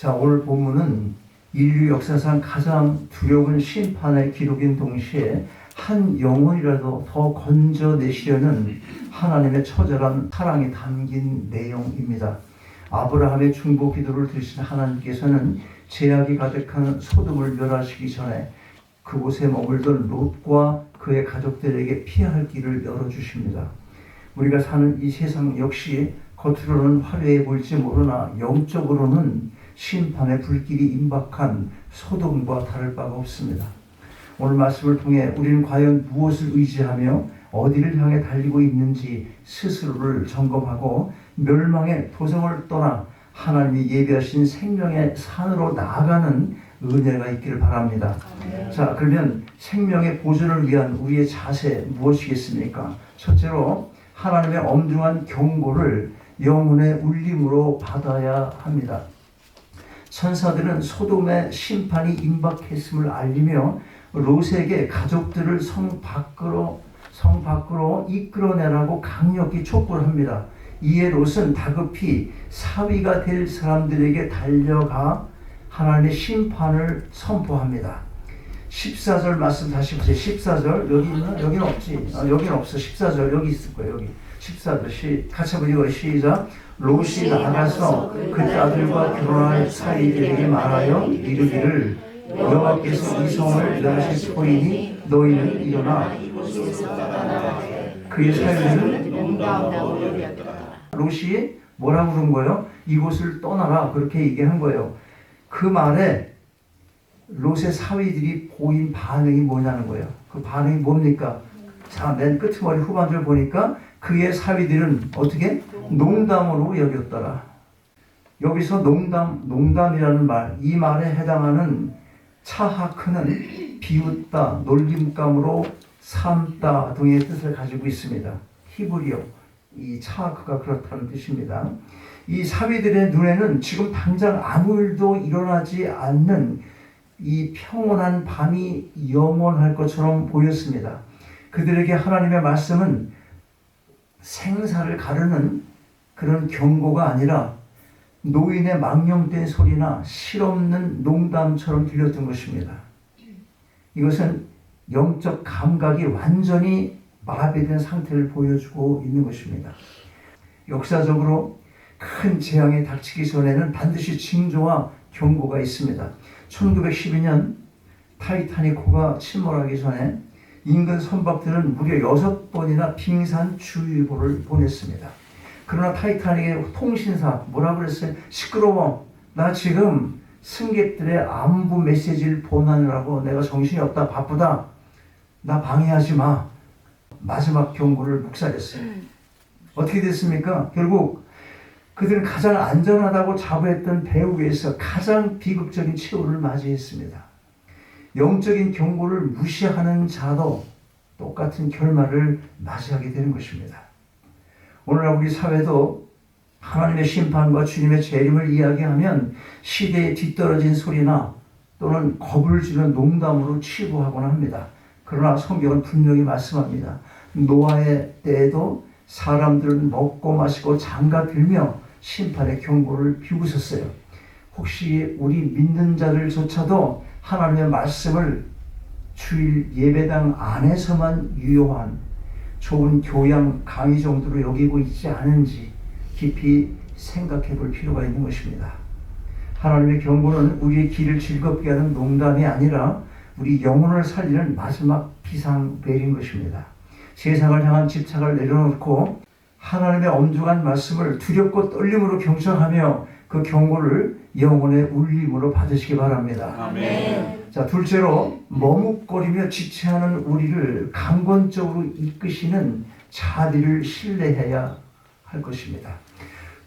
자, 오늘 본문은 인류 역사상 가장 두려운 심판의 기록인 동시에 한 영혼이라도 더 건져내시려는 하나님의 처절한 사랑이 담긴 내용입니다. 아브라함의 중보 기도를 들으신 하나님께서는 죄악이 가득한 소돔을 멸하시기 전에 그곳에 머물던 롯과 그의 가족들에게 피할 길을 열어주십니다. 우리가 사는 이 세상 역시 겉으로는 화려해 보일지 모르나 영적으로는 심판의 불길이 임박한 소돔과 다를 바가 없습니다. 오늘 말씀을 통해 우리는 과연 무엇을 의지하며 어디를 향해 달리고 있는지 스스로를 점검하고 멸망의 도성을 떠나 하나님이 예비하신 생명의 산으로 나아가는 은혜가 있기를 바랍니다. 자, 그러면 생명의 보존을 위한 우리의 자세 무엇이겠습니까? 첫째로 하나님의 엄중한 경고를 영혼의 울림으로 받아야 합니다. 천사들은 소돔의 심판이 임박했음을 알리며 롯에게 가족들을 성 밖으로 이끌어내라고 강력히 촉구를 합니다. 이에 롯은 다급히 사위가 될 사람들에게 달려가 하나님의 심판을 선포합니다. 14절 말씀 다시 보세요. 14절 여기 있나? 여기는 없지. 여기는 없어. 14절 여기 있을 거예요. 여기 14절 같이 한번 읽어요. 시작. 롯이 나가서 그 딸들과 결혼할 사이들에게 말하여 이르기를 여호와께서 이 성을 멸하실 터이니 너희는 일어나. 그의 사위들은 롯이 뭐라고 그런 거예요? 이곳을 떠나라 그렇게 얘기한 거예요. 그 말에 롯의 사위들이 보인 반응이 뭐냐는 거예요. 그 반응이 뭡니까? 자, 맨 끝머리 후반절 보니까 그의 사위들은 어떻게? 농담으로 여겼더라. 여기서 농담이라는 말, 이 말에 해당하는 차하크는 비웃다, 놀림감으로 삼다 등의 뜻을 가지고 있습니다. 히브리어, 이 차하크가 그렇다는 뜻입니다. 이 사위들의 눈에는 지금 당장 아무 일도 일어나지 않는 이 평온한 밤이 영원할 것처럼 보였습니다. 그들에게 하나님의 말씀은 생사를 가르는 그런 경고가 아니라 노인의 망령된 소리나 실없는 농담처럼 들렸던 것입니다. 이것은 영적 감각이 완전히 마비된 상태를 보여주고 있는 것입니다. 역사적으로 큰 재앙이 닥치기 전에는 반드시 징조와 경고가 있습니다. 1912년 타이타닉호가 침몰하기 전에 인근 선박들은 무려 6번이나 빙산 주의보를 보냈습니다. 그러나 타이타닉의 통신사 뭐라 그랬어요? 시끄러워. 나 지금 승객들의 안부 메시지를 보내느라고 내가 정신이 없다. 바쁘다. 나 방해하지 마. 마지막 경고를 묵살했어요. 어떻게 됐습니까? 결국 그들은 가장 안전하다고 자부했던 배 위에서 가장 비극적인 최후를 맞이했습니다. 영적인 경고를 무시하는 자도 똑같은 결말을 맞이하게 되는 것입니다. 오늘날 우리 사회도 하나님의 심판과 주님의 재림을 이야기하면 시대에 뒤떨어진 소리나 또는 겁을 주는 농담으로 치부하곤 합니다. 그러나 성경은 분명히 말씀합니다. 노아의 때에도 사람들은 먹고 마시고 장가들며 심판의 경고를 비웃었어요. 혹시 우리 믿는 자들조차도 하나님의 말씀을 주일 예배당 안에서만 유효한 좋은 교양 강의 정도로 여기고 있지 않은지 깊이 생각해 볼 필요가 있는 것입니다. 하나님의 경고는 우리의 길을 즐겁게 하는 농담이 아니라 우리 영혼을 살리는 마지막 비상벨인 것입니다. 세상을 향한 집착을 내려놓고 하나님의 엄중한 말씀을 두렵고 떨림으로 경청하며 그 경고를 영혼의 울림으로 받으시기 바랍니다. 아멘. 자, 둘째로 머뭇거리며 지체하는 우리를 강권적으로 이끄시는 자비를 신뢰해야 할 것입니다.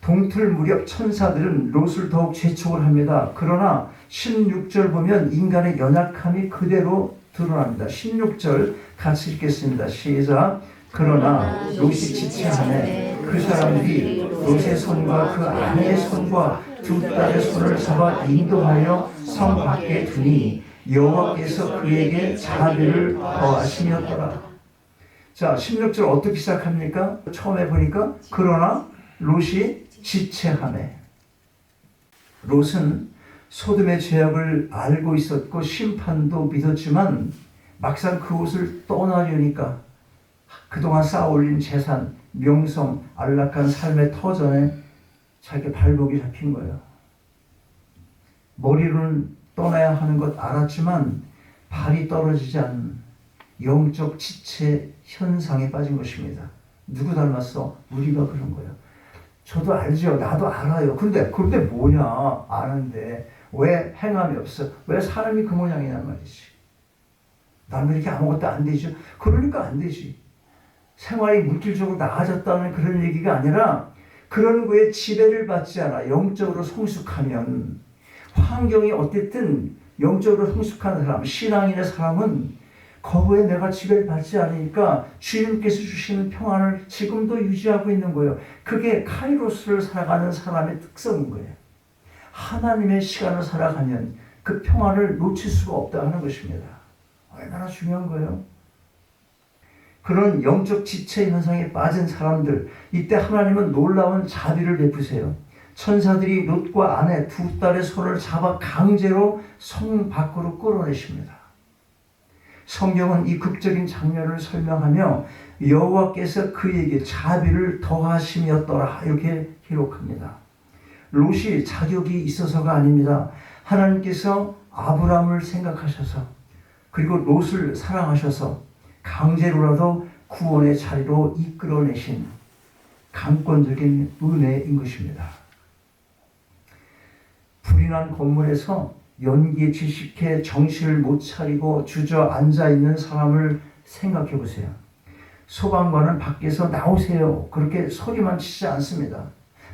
동틀 무렵 천사들은 롯을 더욱 재촉을 합니다. 그러나 16절 보면 인간의 연약함이 그대로 드러납니다. 16절 같이 읽겠습니다. 시작. 그러나 롯이 지체하네 그 사람들이 롯의 손과 그 아내의 손과 두 딸의 손을 잡아 인도하여 성 밖에 두니 여호와께서 그에게 자비를 더하시었더라. 자, 16절 어떻게 시작합니까? 처음에 보니까 그러나 롯이 지체하네. 롯은 소돔의 죄악을 알고 있었고 심판도 믿었지만 막상 그곳을 떠나려니까 그동안 쌓아올린 재산, 명성, 안락한 삶의 터전에 자기 발목이 잡힌 거예요. 머리로는 떠나야 하는 것 알았지만 발이 떨어지지 않는 영적 지체 현상에 빠진 것입니다. 누구 닮았어? 우리가 그런 거예요. 저도 알죠. 나도 알아요. 그런데 뭐냐? 아는데 왜 행함이 없어? 왜 사람이 그 모양이란 말이지. 나는 이렇게 아무것도 안 되죠. 그러니까 안 되지. 생활이 물질적으로 나아졌다는 그런 얘기가 아니라 그런 거에 지배를 받지 않아. 영적으로 성숙하면 환경이 어쨌든 영적으로 성숙한 사람, 신앙인의 사람은 거부에 내가 지배를 받지 않으니까 주님께서 주시는 평안을 지금도 유지하고 있는 거예요. 그게 카이로스를 살아가는 사람의 특성인 거예요. 하나님의 시간을 살아가면 그 평안을 놓칠 수가 없다 하는 것입니다. 얼마나 중요한 거예요. 그런 영적 지체 현상에 빠진 사람들, 이때 하나님은 놀라운 자비를 베푸세요. 천사들이 롯과 아내 두 딸의 손을 잡아 강제로 성 밖으로 끌어내십니다. 성경은 이 극적인 장면을 설명하며 여호와께서 그에게 자비를 더하심이었더라 이렇게 기록합니다. 롯이 자격이 있어서가 아닙니다. 하나님께서 아브람을 생각하셔서 그리고 롯을 사랑하셔서 강제로라도 구원의 자리로 이끌어내신 강권적인 은혜인 것입니다. 불이 난 건물에서 연기에 질식해 정신을 못 차리고 주저앉아 있는 사람을 생각해 보세요. 소방관은 밖에서 나오세요. 그렇게 소리만 치지 않습니다.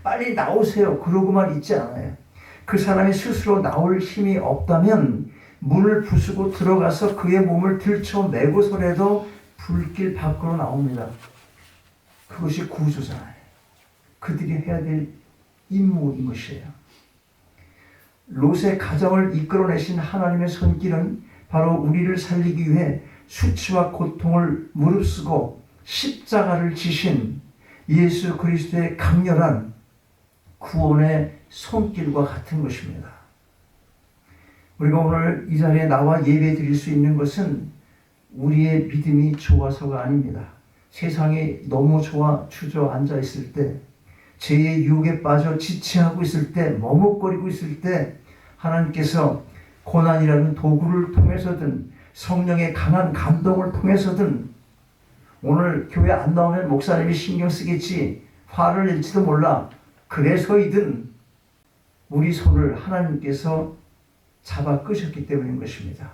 빨리 나오세요. 그러고만 있지 않아요. 그 사람이 스스로 나올 힘이 없다면 문을 부수고 들어가서 그의 몸을 들쳐매고서라도 불길 밖으로 나옵니다. 그것이 구조잖아요. 그들이 해야 될 임무인 것이에요. 롯의 가정을 이끌어내신 하나님의 손길은 바로 우리를 살리기 위해 수치와 고통을 무릅쓰고 십자가를 지신 예수 그리스도의 강렬한 구원의 손길과 같은 것입니다. 우리가 오늘 이 자리에 나와 예배 드릴 수 있는 것은 우리의 믿음이 좋아서가 아닙니다. 세상이 너무 좋아 주저앉아 있을 때, 죄의 유혹에 빠져 지체하고 있을 때, 머뭇거리고 있을 때 하나님께서 고난이라는 도구를 통해서든 성령의 강한 감동을 통해서든 오늘 교회 안 나오면 목사님이 신경 쓰겠지, 화를 낼지도 몰라. 그래서이든 우리 손을 하나님께서 잡아 끄셨기 때문인 것입니다.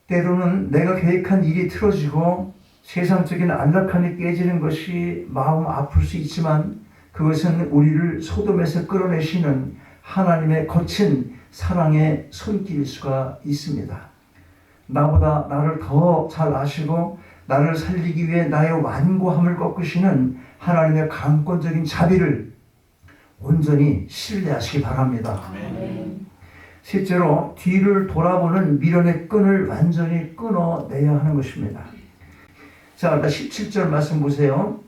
때로는 내가 계획한 일이 틀어지고 세상적인 안락함이 깨지는 것이 마음 아플 수 있지만 그것은 우리를 소돔에서 끌어내시는 하나님의 거친 사랑의 손길일 수가 있습니다. 나보다 나를 더 잘 아시고 나를 살리기 위해 나의 완고함을 꺾으시는 하나님의 강권적인 자비를 온전히 신뢰하시기 바랍니다. 아멘. 실제로 뒤를 돌아보는 미련의 끈을 완전히 끊어내야 하는 것입니다. 자, 17절 말씀 보세요.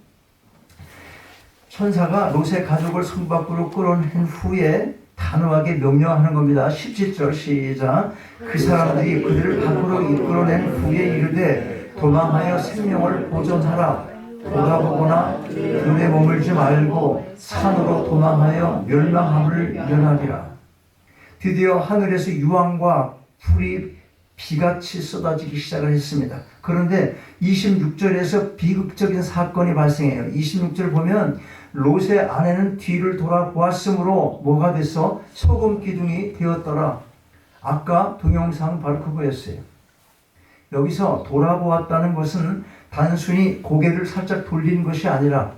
천사가 롯의 가족을 성 밖으로 끌어낸 후에 단호하게 명령하는 겁니다. 17절 시작. 그 사람들이 그들을 밖으로 이끌어낸 후에 이르되 도망하여 생명을 보존하라. 돌아보거나 눈에 머물지 말고 산으로 도망하여 멸망함을 면하리라. 드디어 하늘에서 유황과 불이 비같이 쏟아지기 시작을 했습니다. 그런데 26절에서 비극적인 사건이 발생해요. 26절 보면 롯의 아내는 뒤를 돌아보았으므로 뭐가 됐어? 소금 기둥이 되었더라. 아까 동영상 바로 그거였어요. 여기서 돌아보았다는 것은 단순히 고개를 살짝 돌린 것이 아니라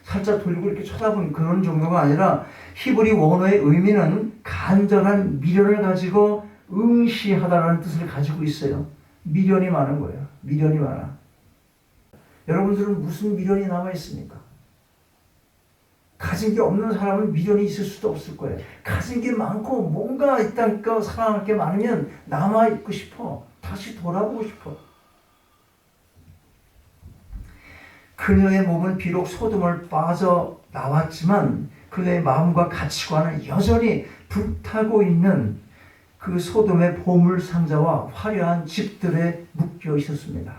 살짝 돌리고 이렇게 쳐다본 그런 정도가 아니라 히브리 원어의 의미는 간절한 미련을 가지고 응시하다라는 뜻을 가지고 있어요. 미련이 많은 거예요. 미련이 많아. 여러분들은 무슨 미련이 남아 있습니까? 가진 게 없는 사람은 미련이 있을 수도 없을 거예요. 가진 게 많고 뭔가 있다니까 사랑할 게 많으면 남아 있고 싶어. 다시 돌아보고 싶어. 그녀의 몸은 비록 소돔을 빠져나왔지만 그녀의 마음과 가치관은 여전히 불타고 있는 그 소돔의 보물 상자와 화려한 집들에 묶여 있었습니다.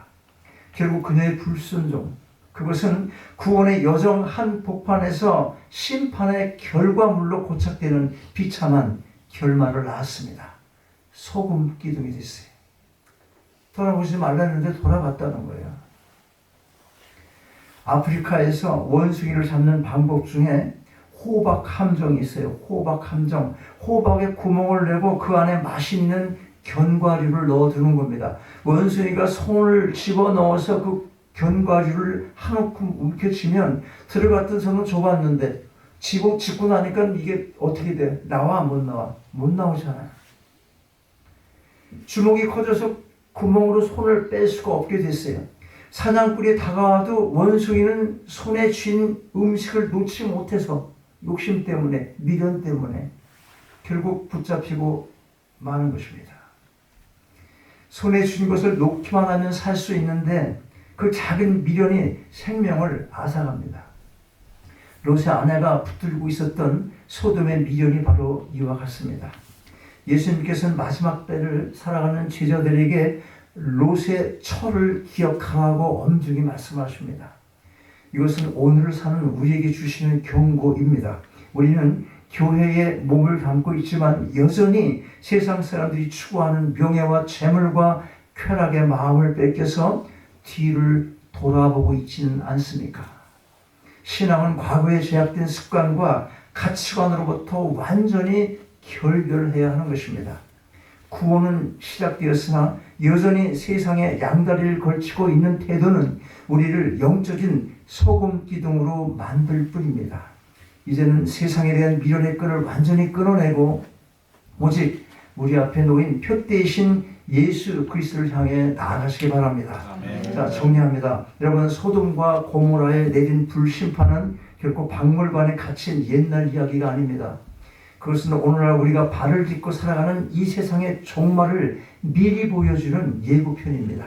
결국 그녀의 불순종, 그것은 구원의 여정 한복판에서 심판의 결과물로 고착되는 비참한 결말을 낳았습니다. 소금 기둥이 됐어요. 돌아보지 말라는데 돌아봤다는 거예요. 아프리카에서 원숭이를 잡는 방법 중에 호박 함정이 있어요. 호박 함정. 호박에 구멍을 내고 그 안에 맛있는 견과류를 넣어두는 겁니다. 원숭이가 손을 집어넣어서 그 견과류를 한 움큼 움켜쥐면 들어갔던 손은 좁았는데 집고 나니까 이게 어떻게 돼? 나와 못 나와? 못 나오잖아요. 주먹이 커져서 구멍으로 손을 뺄 수가 없게 됐어요. 사냥꾼이 다가와도 원숭이는 손에 쥔 음식을 놓지 못해서 욕심 때문에, 미련 때문에 결국 붙잡히고 마는 것입니다. 손에 쥔 것을 놓기만 하면 살 수 있는데 그 작은 미련이 생명을 앗아갑니다. 롯의 아내가 붙들고 있었던 소돔의 미련이 바로 이와 같습니다. 예수님께서는 마지막 때를 살아가는 제자들에게 롯의 철을 기억하라고 엄중히 말씀하십니다. 이것은 오늘을 사는 우리에게 주시는 경고입니다. 우리는 교회에 몸을 담고 있지만 여전히 세상 사람들이 추구하는 명예와 재물과 쾌락의 마음을 뺏겨서 뒤를 돌아보고 있지는 않습니까? 신앙은 과거에 제약된 습관과 가치관으로부터 완전히 결별해야 하는 것입니다. 구원은 시작되었으나 여전히 세상에 양다리를 걸치고 있는 태도는 우리를 영적인 소금 기둥으로 만들 뿐입니다. 이제는 세상에 대한 미련의 끈을 완전히 끊어내고 오직 우리 앞에 놓인 표대이신 예수 그리스도를 향해 나아가시기 바랍니다. 아멘. 자, 정리합니다. 여러분, 소돔과 고모라에 내린 불심판은 결코 박물관에 갇힌 옛날 이야기가 아닙니다. 그것은 오늘날 우리가 발을 딛고 살아가는 이 세상의 종말을 미리 보여주는 예고편입니다.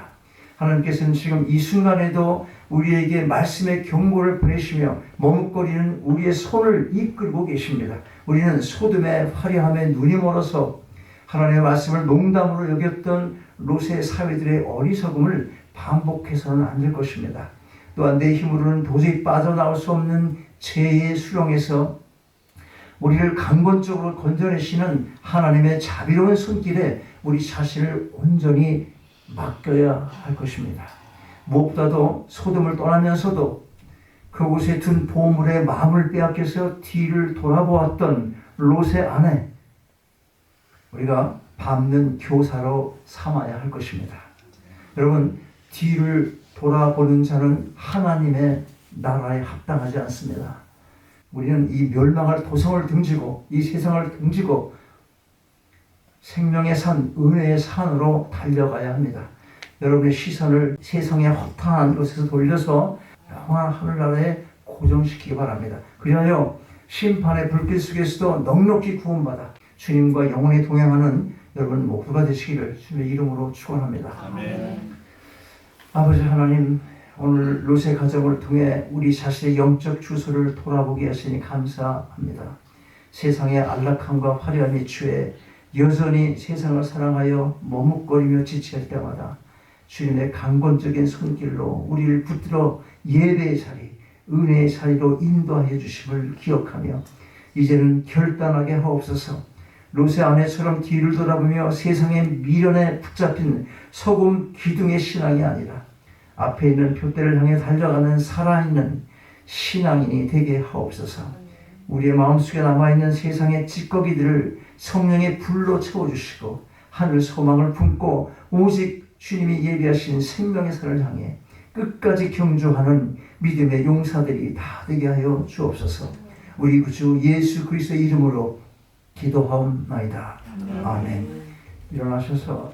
하나님께서는 지금 이 순간에도 우리에게 말씀의 경고를 보내시며 머뭇거리는 우리의 손을 이끌고 계십니다. 우리는 소돔의 화려함에 눈이 멀어서 하나님의 말씀을 농담으로 여겼던 롯의 사위들의 어리석음을 반복해서는 안 될 것입니다. 또한 내 힘으로는 도저히 빠져나올 수 없는 죄의 수렁에서 우리를 강권적으로 건져내시는 하나님의 자비로운 손길에 우리 자신을 온전히 맡겨야 할 것입니다. 무엇보다도 소돔을 떠나면서도 그곳에 둔 보물의 마음을 빼앗겨서 뒤를 돌아보았던 롯의 아내, 우리가 밟는 교사로 삼아야 할 것입니다. 여러분, 뒤를 돌아보는 자는 하나님의 나라에 합당하지 않습니다. 우리는 이 멸망할 도성을 등지고 이 세상을 등지고 생명의 산, 은혜의 산으로 달려가야 합니다. 여러분의 시선을 세상의 허탄한 것에서 돌려서 영원한 하늘나라에 고정시키기 바랍니다. 그리하여 심판의 불길 속에서도 넉넉히 구원받아 주님과 영원히 동행하는 여러분 모두가 되시기를 주님의 이름으로 축원합니다. 아멘. 아버지 하나님, 오늘 롯의 가정을 통해 우리 자신의 영적 주소를 돌아보게 하시니 감사합니다. 세상의 안락함과 화려함에 취해 여전히 세상을 사랑하여 머뭇거리며 지체할 때마다 주님의 강권적인 손길로 우리를 붙들어 예배의 자리, 은혜의 자리로 인도하여 주심을 기억하며 이제는 결단하게 하옵소서. 롯의 아내처럼 뒤를 돌아보며 세상의 미련에 붙잡힌 소금 기둥의 신앙이 아니라 앞에 있는 표대를 향해 달려가는 살아있는 신앙인이 되게 하옵소서. 우리의 마음속에 남아있는 세상의 찌꺼기들을 성령의 불로 채워주시고 하늘 소망을 품고 오직 주님이 예비하신 생명의 산을 향해 끝까지 경주하는 믿음의 용사들이 다 되게 하여 주옵소서. 우리 구주 예수 그리스도의 이름으로 기도하옵나이다. 아멘. 일어나셔서